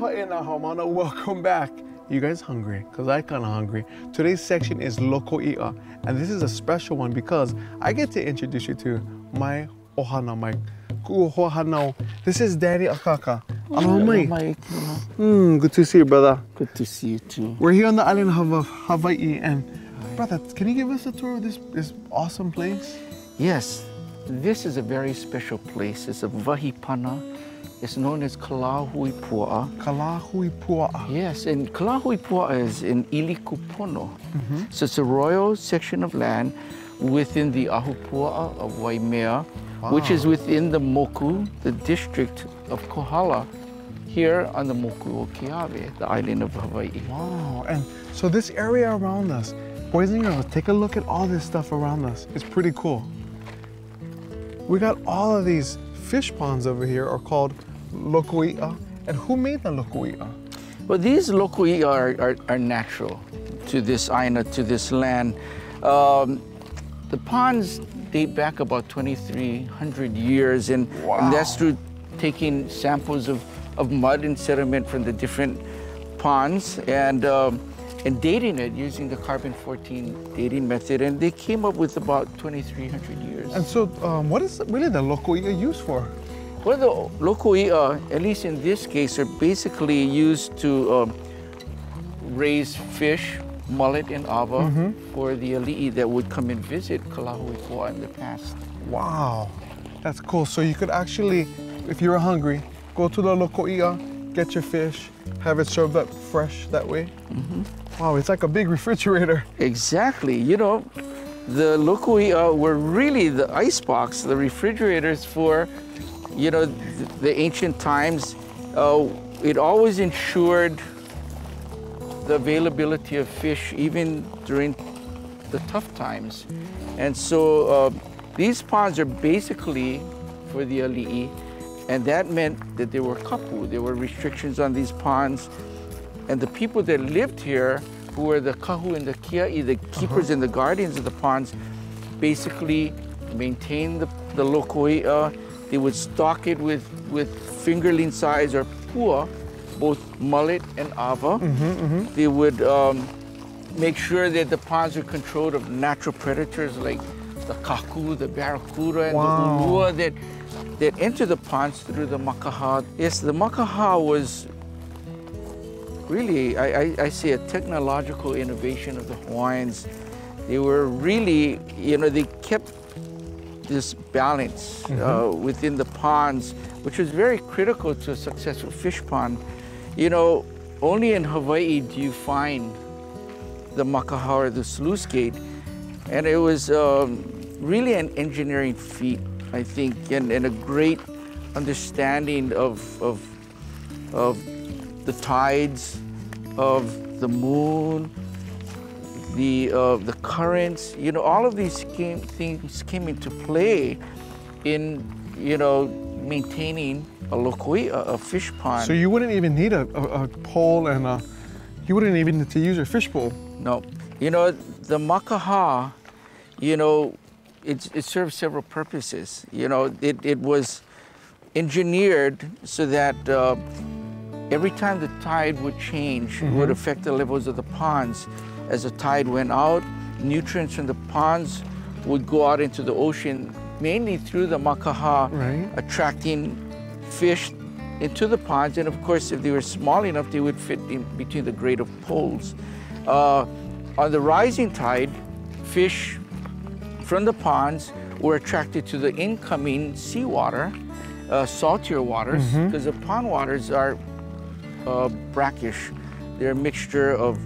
Aloha e nā haumana, welcome back. You guys hungry? Because I'm kind of hungry. Today's section is Loko Iʻa, and this is a special one because I get to introduce you to my ohana, my ku'uhohanau. This is Daddy Akaka. Aloha mai. Good to see you, brother. Good to see you too. We're here on the island of Hawaii, and brother, can you give us a tour of this awesome place? Yes, this is a very special place. It's a wahipana. It's known as Kalāhuipua'a. Kalāhuipua'a. Yes, and Kalāhuipua'a is in Ilikupono. So it's a royal section of land within the Ahupua'a of Waimea, which is within the Moku, the district of Kohala, here on the Moku o Keawe, the island of Hawaii. Wow, and so this area around us, boys and girls, take a look at all this stuff around us. It's pretty cool. We got all of these fish ponds over here are called Loko Iʻa. And who made the Loko Iʻa? Well, these Loko Iʻa are natural to this island, to this land. The ponds date back about 2,300 years, and that's through taking samples of mud and sediment from the different ponds and dating it using the carbon-14 dating method, and they came up with about 2,300 years. And so what is really the Loko Iʻa used for? Well, the Loko Iʻa, at least in this case, are basically used to raise fish, mullet, and ava for the ali'i that would come and visit Kalāhuipua'a in the past. Wow, that's cool. So you could actually, if you're hungry, go to the Loko Iʻa, get your fish, have it served up fresh that way. Wow, it's like a big refrigerator. Exactly. You know, the Loko Iʻa were really the icebox, the refrigerators for, you know, the ancient times. It always ensured the availability of fish even during the tough times. And so these ponds are basically for the ali'i, and that meant that there were kapu, there were restrictions on these ponds. And the people that lived here, who were the kahu and the kia'i, the keepers and the guardians of the ponds, basically maintained the Loko Iʻa. They would stock it with fingerling size or pua, both mullet and ava. They would make sure that the ponds were controlled of natural predators like the kaku, the barracuda, and the ulua that enter the ponds through the makaha. Yes, the makaha was really, I say, a technological innovation of the Hawaiians. They were really, you know, they kept this balance within the ponds, which was very critical to a successful fish pond. You know, only in Hawaii do you find the makaha or the sluice gate, and it was really an engineering feat, I think, and a great understanding of the tides, of the moon, the currents. You know, all of these things came into play in, you know, maintaining a Loko Iʻa, a fish pond. So you wouldn't even need a pole and you wouldn't even need to use your fish pole. No. You know, the makaha, you know, it serves several purposes. You know, it was engineered so that every time the tide would change, it would affect the levels of the ponds. As the tide went out, nutrients from the ponds would go out into the ocean, mainly through the makaha, attracting fish into the ponds. And of course, if they were small enough, they would fit in between the grade of poles. On the rising tide, fish from the ponds were attracted to the incoming seawater, saltier waters, because the pond waters are brackish. They're a mixture of,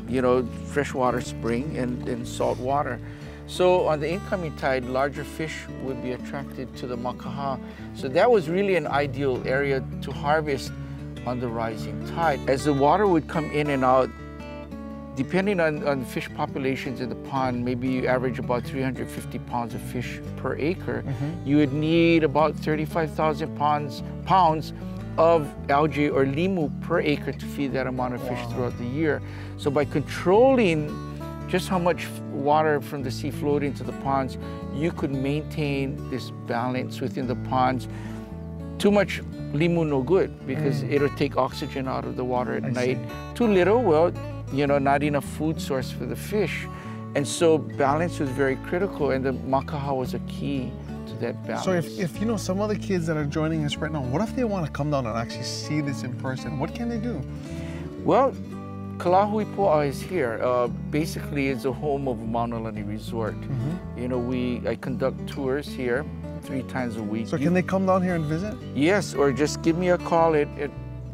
you know, freshwater spring and salt water. So on the incoming tide, larger fish would be attracted to the makaha. So that was really an ideal area to harvest on the rising tide. As the water would come in and out, depending on fish populations in the pond, maybe you average about 350 pounds of fish per acre. You would need about 35,000 pounds of algae or limu per acre to feed that amount of fish throughout the year. So by controlling just how much water from the sea flowed into the ponds, you could maintain this balance within the ponds Too much limu no good, because it'll take oxygen out of the water at night. Too little, well, you know, not enough food source for the fish. And so balance was very critical, and the makaha was a key to that balance. So if you know, some of the kids that are joining us right now, what if they want to come down and actually see this in person? What can they do? Well, Kalāhuipua'a is here. Basically, it's a home of Maunalani Resort. You know, I conduct tours here 3 times a week. So can they come down here and visit? Yes, or just give me a call at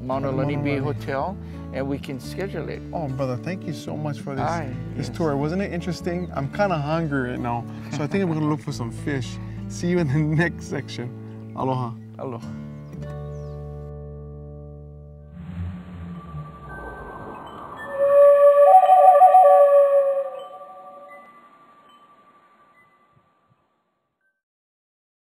Maunalani Bay Hotel, and we can schedule it. Oh, brother, thank you so much for this tour. Wasn't it interesting? I'm kind of hungry right now, so I think I'm going to look for some fish. See you in the next section. Aloha. Aloha.